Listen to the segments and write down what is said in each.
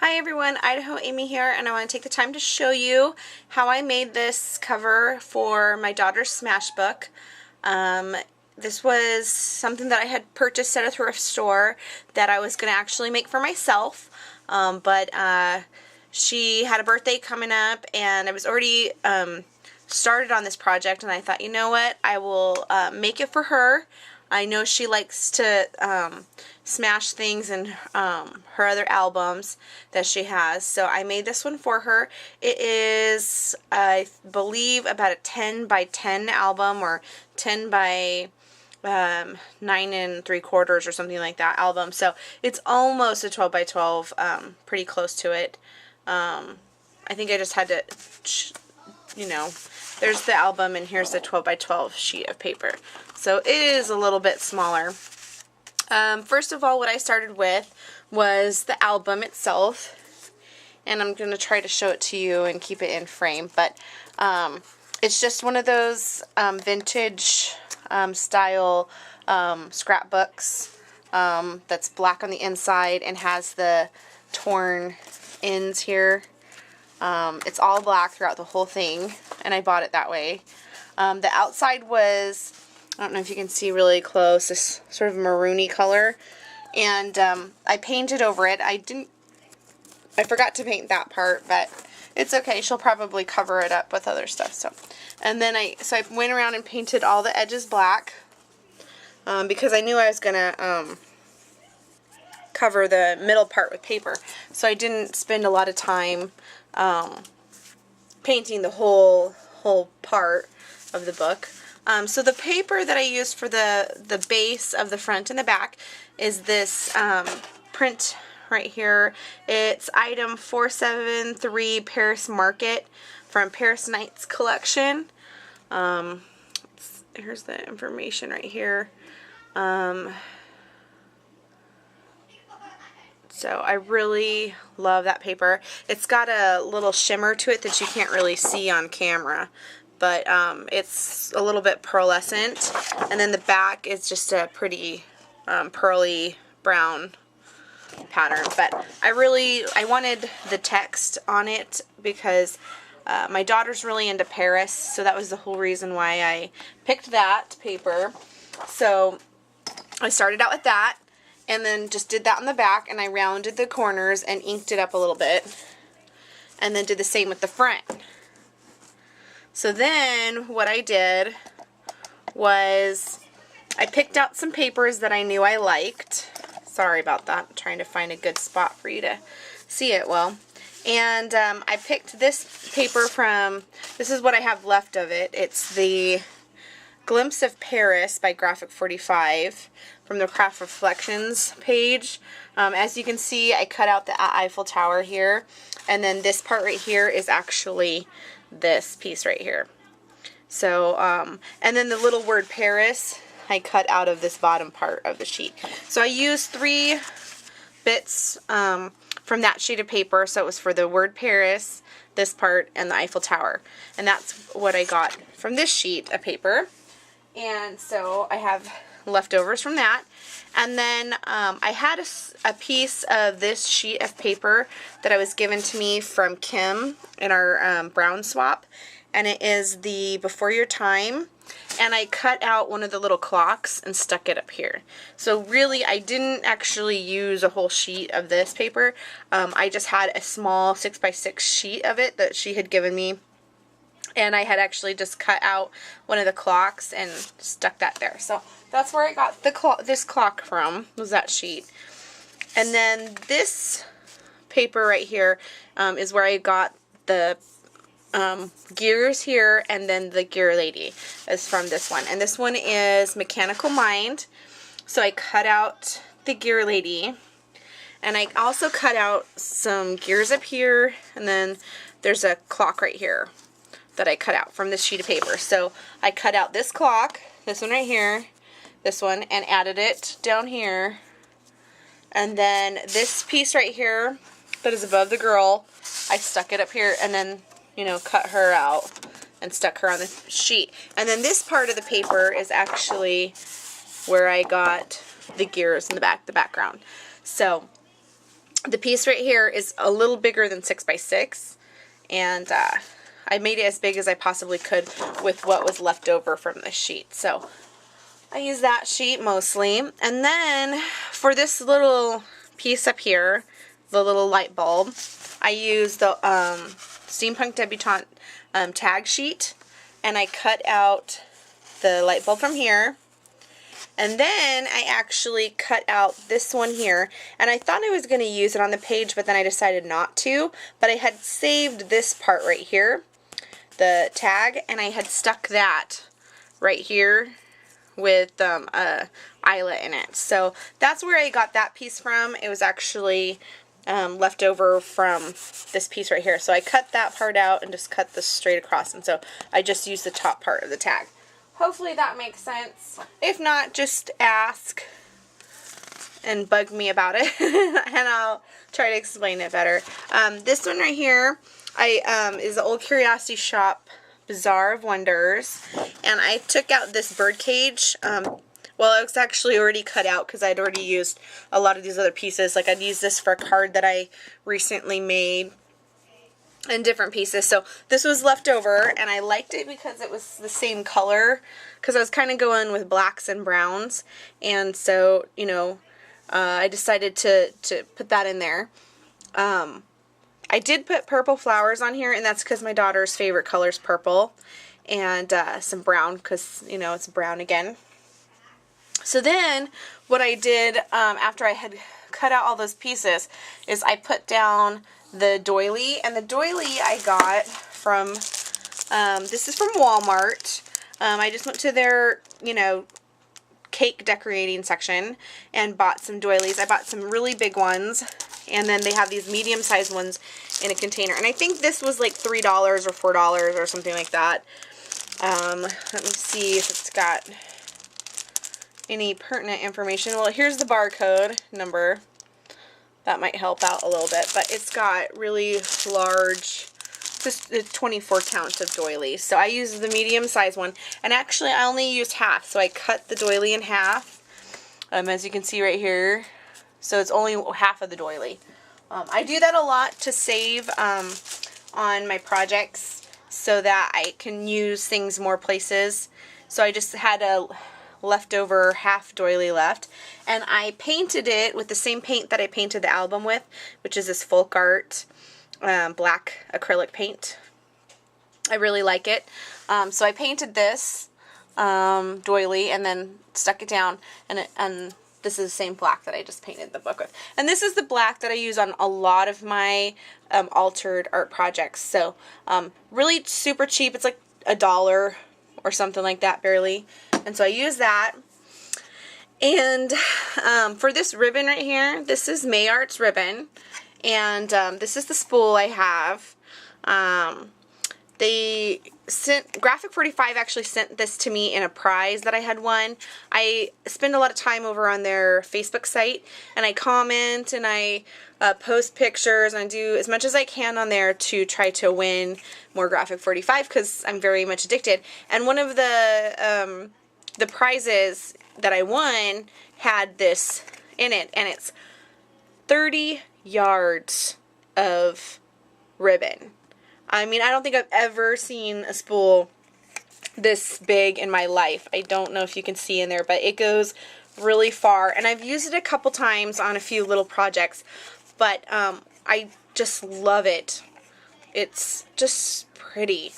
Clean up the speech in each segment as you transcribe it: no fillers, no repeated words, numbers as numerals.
Hi everyone, Idaho Amy here, and I want to take the time to show you how I made this cover for my daughter's Smash book. This was something that I had purchased at a thrift store that I was going to actually make for myself, but she had a birthday coming up and I was already started on this project, and I thought, you know what, I will make it for her. I know she likes to smash things in her other albums that she has, so I made this one for her. It is, I believe, about a 10 by 10 album, or 10 by 9 3/4 or something like that album, so it's almost a 12 by 12, pretty close to it. I think I just had to, you know, there's the album and here's the 12 by 12 sheet of paper. So it is a little bit smaller. First of all, what I started with was the album itself, and I'm going to try to show it to you and keep it in frame, but it's just one of those vintage style scrapbooks that's black on the inside and has the torn ends here. It's all black throughout the whole thing, and I bought it that way. The outside was, I don't know if you can see really close, this sort of maroony color, and I painted over it. I forgot to paint that part, but it's okay. She'll probably cover it up with other stuff. So, and then I went around and painted all the edges black because I knew I was gonna cover the middle part with paper, so I didn't spend a lot of time painting the whole part of the book. So the paper that I used for the base of the front and the back is this print right here. It's item 473 Paris Market from Paris Nights collection. Here's the information right here. So I really love that paper. It's got a little shimmer to it that you can't really see on camera, but it's a little bit pearlescent, and then the back is just a pretty pearly brown pattern. But I wanted the text on it because my daughter's really into Paris, so that was the whole reason why I picked that paper. So I started out with that, and then just did that on the back, and I rounded the corners and inked it up a little bit, and then did the same with the front. So then what I did was I picked out some papers that I knew I liked. Sorry about that. I'm trying to find a good spot for you to see it well. And I picked this paper from, this is what I have left of it. It's the Glimpse of Paris by Graphic 45 from the Craft Reflections page. As you can see, I cut out the Eiffel Tower here, and then this part right here is actually this piece right here. So, and then the little word Paris I cut out of this bottom part of the sheet. So I used 3 bits from that sheet of paper. So it was for the word Paris, this part, and the Eiffel Tower. And that's what I got from this sheet of paper. And so I have leftovers from that. And then I had a piece of this sheet of paper that was given to me from Kim in our brown swap, and it is the Before Your Time, and I cut out one of the little clocks and stuck it up here. So really, I didn't actually use a whole sheet of this paper. I just had a small 6x6 sheet of it that she had given me, and I had actually just cut out one of the clocks and stuck that there. So that's where I got this clock from, was that sheet. And then this paper right here is where I got the gears here, and then the gear lady is from this one. And this one is Mechanical Mind. So I cut out the gear lady, and I also cut out some gears up here, and then there's a clock right here that I cut out from this sheet of paper. So I cut out this clock, this one right here, this one, and added it down here. And then this piece right here that is above the girl, I stuck it up here, and then, you know, cut her out and stuck her on the sheet. And then this part of the paper is actually where I got the gears in the background. So The piece right here is a little bigger than 6x6, and I made it as big as I possibly could with what was left over from this sheet. So I use that sheet mostly. And then for this little piece up here, the little light bulb, I use the Steampunk Debutante tag sheet, and I cut out the light bulb from here. And then I actually cut out this one here, and I thought I was going to use it on the page, but then I decided not to. But I had saved this part right here, the tag, and I had stuck that right here with a eyelet in it. So that's where I got that piece from. It was actually left over from this piece right here. So I cut that part out and just cut this straight across, and so I just used the top part of the tag. Hopefully that makes sense. If not, just ask and bug me about it and I'll try to explain it better. This one right here is the Old Curiosity Shop Bazaar of Wonders, and I took out this bird cage. Well, it was actually already cut out because I'd already used a lot of these other pieces. Like I'd used this for a card that I recently made in different pieces. So this was left over, and I liked it because it was the same color, because I was kind of going with blacks and browns, and so, you know, I decided to put that in there. I did put purple flowers on here, and that's because my daughter's favorite color is purple, and some brown, because, you know, it's brown again. So then what I did after I had cut out all those pieces is I put down the doily, and the doily I got from, this is from Walmart. I just went to their, you know, cake decorating section and bought some doilies. I bought some really big ones, and then they have these medium-sized ones in a container, and I think this was like $3 or $4 or something like that. Let me see if it's got any pertinent information. Well, here's the barcode number. That might help out a little bit, but it's got really large, just a 24 count of doilies. So I used the medium size one, and actually I only used half, so I cut the doily in half, as you can see right here. So it's only half of the doily. I do that a lot to save on my projects so that I can use things more places. So I just had a leftover half doily left, and I painted it with the same paint that I painted the album with, which is this Folk Art black acrylic paint. I really like it. So I painted this doily and then stuck it down, and this is the same black that I just painted the book with. And this is the black that I use on a lot of my altered art projects. So really super cheap. It's like $1 or something like that, barely. And so I use that. And for this ribbon right here, this is Mayart's ribbon. And this is the spool I have. Graphic 45 actually sent this to me in a prize that I had won. I spend a lot of time over on their Facebook site, and I comment and I post pictures, and I do as much as I can on there to try to win more Graphic 45 because I'm very much addicted. And one of the prizes that I won had this in it, and it's 30 yards of ribbon. I mean, I don't think I've ever seen a spool this big in my life. I don't know if you can see in there, but it goes really far, and I've used it a couple times on a few little projects, but I just love it. It's just pretty.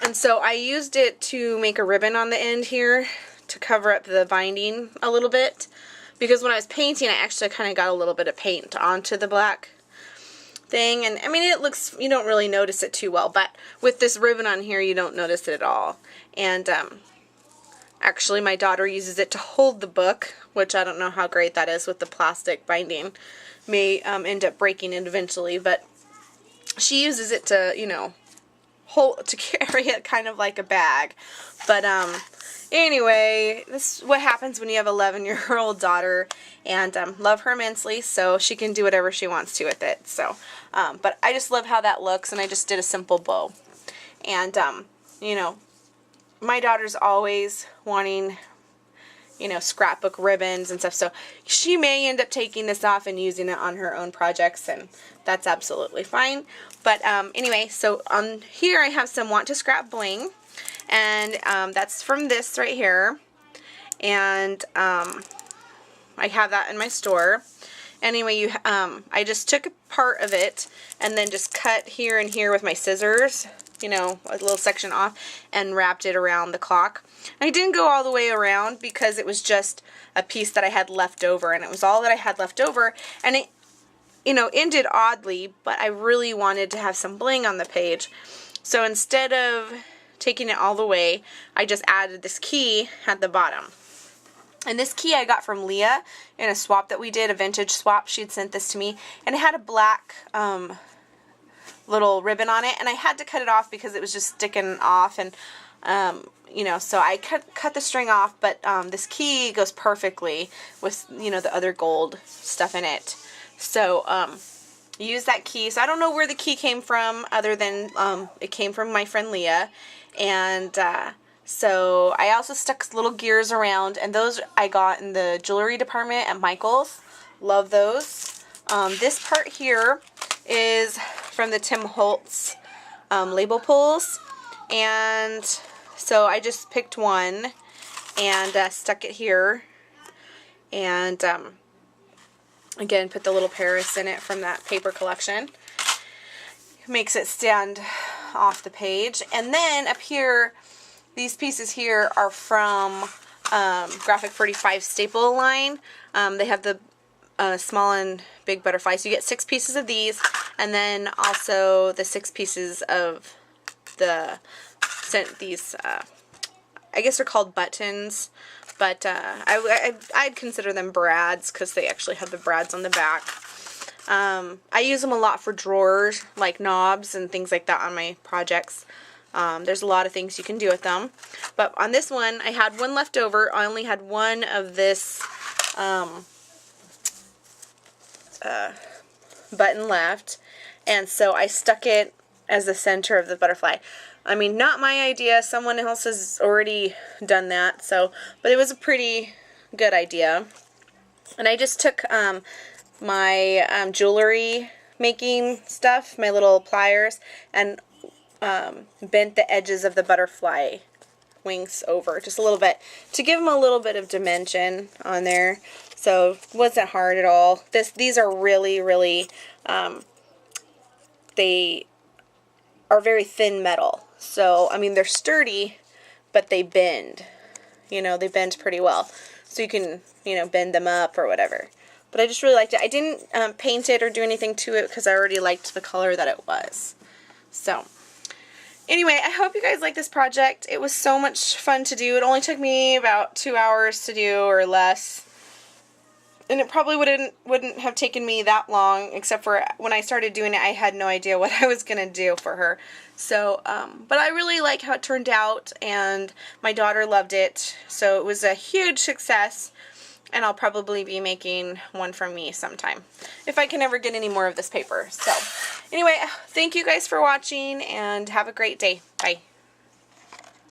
And so I used it to make a ribbon on the end here to cover up the binding a little bit, because when I was painting, I actually kind of got a little bit of paint onto the black thing, and I mean, it looks, you don't really notice it too well, but with this ribbon on here, you don't notice it at all. And actually my daughter uses it to hold the book, which I don't know how great that is with the plastic binding. May end up breaking it eventually, but she uses it to, you know, to carry it kind of like a bag. But anyway, this is what happens when you have an 11-year-old daughter, and love her immensely, so she can do whatever she wants to with it. So, but I just love how that looks, and I just did a simple bow. And, you know, my daughter's always wanting you know, scrapbook ribbons and stuff. So she may end up taking this off and using it on her own projects, and that's absolutely fine. But anyway, so on here I have some Want to Scrap bling, and that's from this right here, and I have that in my store. Anyway, I just took a part of it and then just cut here and here with my scissors, you know, a little section off, and wrapped it around the clock. I didn't go all the way around because it was just a piece that I had left over, and it was all that I had left over, and it, you know, ended oddly, but I really wanted to have some bling on the page. So instead of taking it all the way, I just added this key at the bottom. And this key I got from Leah in a swap that we did, a vintage swap. She had sent this to me, and it had a black little ribbon on it, and I had to cut it off because it was just sticking off, and you know, so I cut the string off, but this key goes perfectly with, you know, the other gold stuff in it. So use that key. So I don't know where the key came from other than it came from my friend Leah, and so I also stuck little gears around, and those I got in the jewelry department at Michael's. Love those. This part here is from the Tim Holtz label pulls, and so I just picked one and stuck it here, and again put the little Paris in it from that paper collection. Makes it stand off the page. And then up here, these pieces here are from Graphic 45 staple line. They have the small and big butterfly. So you get 6 pieces of these, and then also the 6 pieces of these, I guess they're called buttons, but I'd consider them brads because they actually have the brads on the back. I use them a lot for drawers, like knobs and things like that on my projects. There's a lot of things you can do with them. But on this one, I had one left over. I only had one of this button left, and so I stuck it as the center of the butterfly. I mean, not my idea. Someone else has already done that, so, but it was a pretty good idea. And I just took my jewelry making stuff, my little pliers, and bent the edges of the butterfly wings over just a little bit to give them a little bit of dimension on there. So it wasn't hard at all. These are really, really, they are very thin metal. So, I mean, they're sturdy, but they bend. You know, they bend pretty well. So you can, you know, bend them up or whatever. But I just really liked it. I didn't paint it or do anything to it because I already liked the color that it was. So, anyway, I hope you guys like this project. It was so much fun to do. It only took me about 2 hours to do or less. And it probably wouldn't have taken me that long, except for when I started doing it, I had no idea what I was going to do for her. So, but I really like how it turned out, and my daughter loved it. So it was a huge success, and I'll probably be making one for me sometime, if I can ever get any more of this paper. So, anyway, thank you guys for watching, and have a great day. Bye.